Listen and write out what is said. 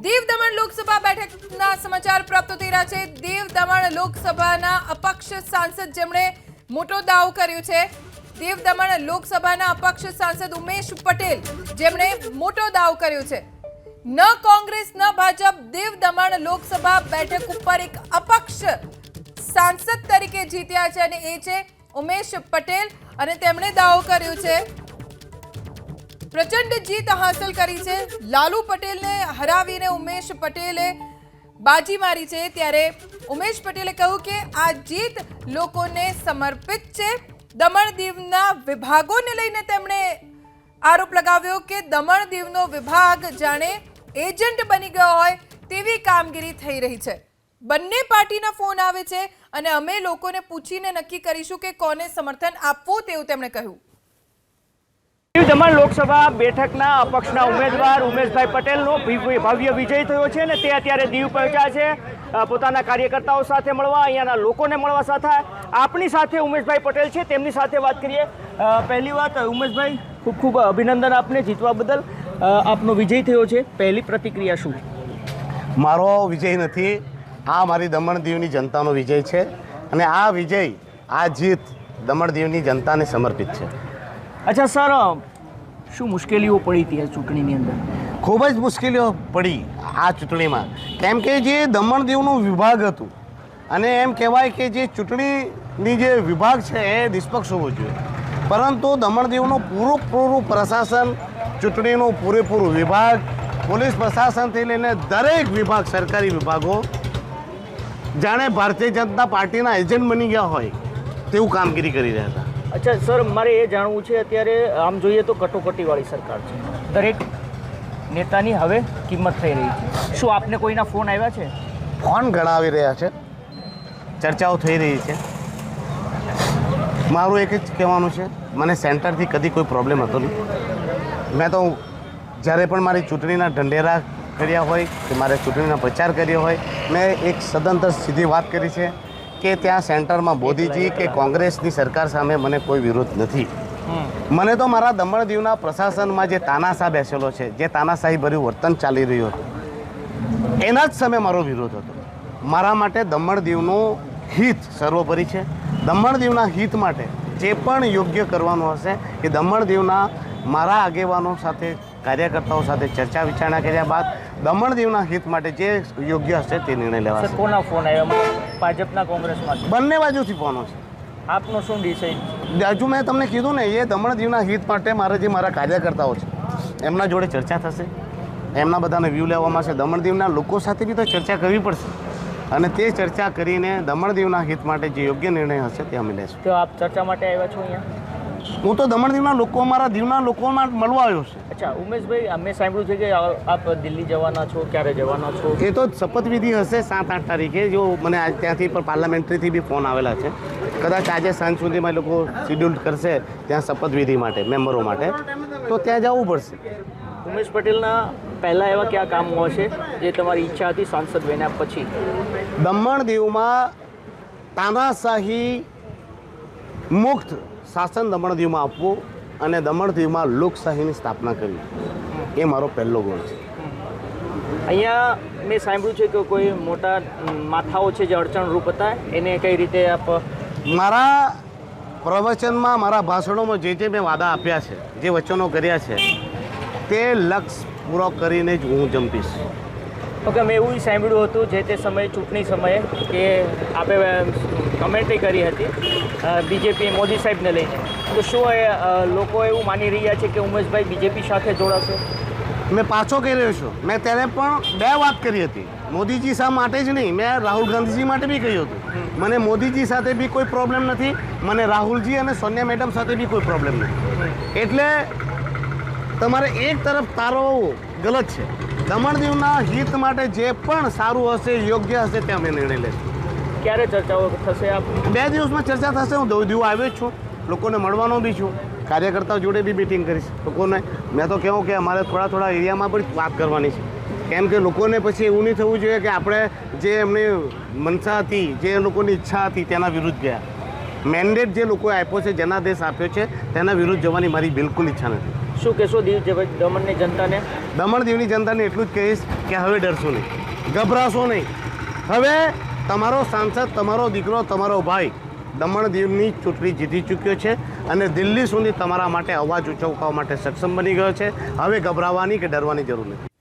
દીવ દમણ લોકસભા બેઠકના સમાચાર પ્રાપ્ત થઈ રહ્યા છે। દીવ દમણ લોકસભાના અપક્ષ સાંસદ જેમણે મોટો દાવો કર્યો છે। દીવ દમણ લોકસભાના અપક્ષ સાંસદ ઉમેશ પટેલ જેમણે મોટો દાવો કર્યો છે। ન કોંગ્રેસ ન ભાજપ દીવ દમણ લોકસભા બેઠક ઉપર એક અપક્ષ સાંસદ તરીકે જીત્યા છે અને એ છે ઉમેશ પટેલ અને તેમણે દાવો કર્યો છે प्रचंड जीत हासिल करी है। लालू पटेल ने हरावीने उमेश पटेले बाजी मारी है। त्यारे उमेश पटेले कहू कि आ जीत लोकोने समर्पित है। दमण दीवना विभागोने लईने तेमणे आरोप लगाव्यो कि दमण दीवनो विभाग जाने एजंट बनी गयो होय तेवी कामगीरी थई रही है। बंने पार्टीना फोन आवे छे अने अमे लोकोने पूछीने नक्की करीशुं कि कोने समर्थन आपवुं तेवुं तेमणे कह्युं। દીવ દમણ લોકસભા બેઠકના અપક્ષના ઉમેદવાર ઉમેશભાઈ પટેલનો ભવ્ય વિજય થયો છે અને તે અત્યારે દીવ પહોંચ્યા છે પોતાના કાર્યકર્તાઓ સાથે મળવા, અહીંયાના લોકોને મળવા સાથે આપણી સાથે ઉમેશભાઈ પટેલ છે, તેમની સાથે વાત કરીએ। પહેલી વાત ઉમેશભાઈ, ખૂબ ખૂબ અભિનંદન આપને જીતવા બદલ। આપનો વિજય થયો છે, પહેલી પ્રતિક્રિયા શું? મારો વિજય નથી, આ મારી દમણ દીવની જનતાનો વિજય છે અને આ વિજય, આ જીત દમણ દીવની જનતાને સમર્પિત છે। અચ્છા સર, શું મુશ્કેલીઓ પડી હતી આ ચૂંટણીની અંદર? ખૂબ જ મુશ્કેલીઓ પડી આ ચૂંટણીમાં, કેમ કે જે દમણ દીવનું વિભાગ હતું અને એમ કહેવાય કે જે ચૂંટણીની જે વિભાગ છે એ નિષ્પક્ષ હોવો જોઈએ, પરંતુ દમણ દીવનું પૂરું પ્રશાસન, ચૂંટણીનું પૂરેપૂરું વિભાગ, પોલીસ પ્રશાસનથી લઈને દરેક વિભાગ, સરકારી વિભાગો જાણે ભારતીય જનતા પાર્ટીના એજન્ટ બની ગયા હોય તેવું કામગીરી કરી રહ્યા હતા। અચ્છા સર, મારે એ જાણવું છે, અત્યારે આમ જોઈએ તો કટોકટીવાળી સરકાર છે, દરેક નેતાની હવે કિંમત થઈ રહી છે, શું આપને કોઈના ફોન આવ્યા છે? ફોન ઘણા આવી રહ્યા છે, ચર્ચાઓ થઈ રહી છે। મારું એક જ કહેવાનું છે, મને સેન્ટરથી કદી કોઈ પ્રોબ્લેમ હતો નહીં। મેં તો જ્યારે પણ મારી ચૂંટણીના ઢંઢેરા કર્યા હોય કે મારે ચૂંટણીનો પ્રચાર કર્યો હોય, મેં એક સદંતર સીધી વાત કરી છે કે ત્યાં સેન્ટરમાં મોદીજી કે કોંગ્રેસની સરકાર સામે મને કોઈ વિરોધ નથી। મને તો મારા દમણ દીવના પ્રશાસનમાં જે તાનાશાહ બેસેલો છે, જે તાનાશાહી ભર્યું વર્તન ચાલી રહ્યું હતું, એના જ સામે મારો વિરોધ હતો। મારા માટે દમણ દીવનું હિત સર્વોપરી છે। દમણ દીવના હિત માટે જે પણ યોગ્ય કરવાનું હશે એ દમણ દીવના મારા આગેવાનો સાથે, કાર્યકર્તાઓ સાથે ચર્ચા વિચારણા કર્યા બાદ દમણ દીવના હિત માટે જે યોગ્ય હશે તે નિર્ણય લેવાશે। કોના ફોન આવ્યા? ભાજપના, કોંગ્રેસમાંથી? બંને બાજુથી ફોનો છે। આપનો શું ડિસાઇડ? હજુ મેં તમને કીધું ને, એ દમણ દીવના હિત માટે મારા કાર્યકર્તાઓ છે એમના જોડે ચર્ચા થશે, એમના બધાને વ્યૂ લેવામાં આવશે। દમણ દીવના લોકો સાથે બી તો ચર્ચા કરવી પડશે અને તે ચર્ચા કરીને દમણ દીવના હિત માટે જે યોગ્ય નિર્ણય હશે તે અમે લેશું। તો આપ ચર્ચા માટે આવ્યા છો અહીંયા? હું તો દમણ દીવના લોકો, મારા દીવના લોકોમાં મળવા આવ્યો છું। અચ્છા ઉમેશભાઈ, અમે સાંભળ્યું છે કે આપ દિલ્હી જવાના છો, ક્યારે જવાના છો? એ તો શપથવિધિ હશે 7-8 તારીખે। જો મને આજ ત્યાંથી પણ પાર્લામેન્ટરીથી બી ફોન આવેલા છે, કદાચ આજે સાંજ સુધીમાં લોકો શિડ્યુલ કરશે ત્યાં શપથવિધિ માટે, મેમ્બરો માટે, તો ત્યાં જવું પડશે। ઉમેશ પટેલના પહેલાં એવા કયા કામો હશે જે તમારી ઈચ્છા હતી સાંસદ બન્યા પછી? દમણ દીવમાં તાનાશાહી મુક્ત શાસન દમણ દીવમાં આપવું અને દમણ દીવમાં લોકશાહીની સ્થાપના કરવી, એ મારો પહેલો ગોલ છે। અહીંયા મેં સાંભળ્યું છે કે કોઈ મોટા માથાઓ છે જે અડચણરૂપ હતા, એને કઈ રીતે આપ? મારા પ્રવચનમાં, મારા ભાષણોમાં જે મેં વાદા આપ્યા છે, જે વચનો કર્યા છે, તે લક્ષ્ય પૂરો કરીને જ હું જંપીશ। ઓકે, મેં એવું સાંભળ્યું હતું જે તે સમયે, ચૂંટણી સમયે, કે આપે કમેન્ટરી કરી હતી બીજેપી મોદી સાહેબને લઈને, તો શું લોકો એવું માની રહ્યા છે કે ઉમેશભાઈ બીજેપી સાથે જોડાશે? મેં પાછો કહી રહ્યો છું, મેં ત્યારે પણ 2 વાત કરી હતી, મોદીજી શા માટે જ નહીં, મેં રાહુલ ગાંધીજી માટે બી કહ્યું હતું। મને મોદીજી સાથે બી કોઈ પ્રોબ્લેમ નથી, મને રાહુલજી અને સોનિયા મેડમ સાથે બી કોઈ પ્રોબ્લેમ નથી। એટલે તમારે એક તરફ તારવવું ગલત છે। દમણ દીવના હિત માટે જે પણ સારું હશે, યોગ્ય હશે, તે અમે નિર્ણય લઈશું। ક્યારે ચર્ચાઓ થશે? આપ 2 દિવસમાં ચર્ચા થશે। હું દીવ આવ્યો જ છું, લોકોને મળવાનો બી છું, કાર્યકર્તાઓ જોડે બી મીટિંગ કરીશ લોકોને। મેં તો કહું કે અમારે થોડા એરિયામાં પણ વાત કરવાની છે, કેમ કે લોકોને પછી એવું નહીં થવું જોઈએ કે આપણે જે એમની મનસા હતી, જે લોકોની ઈચ્છા હતી તેના વિરુદ્ધ ગયા। મેન્ડેટ જે લોકોએ આપ્યો છે, જનાદેશ આપ્યો છે, તેના વિરુદ્ધ જવાની મારી બિલકુલ ઈચ્છા નથી। શું કહેશો દમણની જનતાને? દમણ દીવની જનતાને એટલું જ કહીશ કે હવે ડરશો નહીં, ગભરાશો નહીં. હવે તમારો સાંસદ, તમારો દીકરો, તમારો ભાઈ દમણ દીવની ચૂંટણી જીતી ચૂક્યો છે અને દિલ્હી સુધી તમારા માટે અવાજ ઉચકવા માટે સક્ષમ બની ગયો છે. હવે ગભરાવાની કે ડરવાની જરૂર નથી.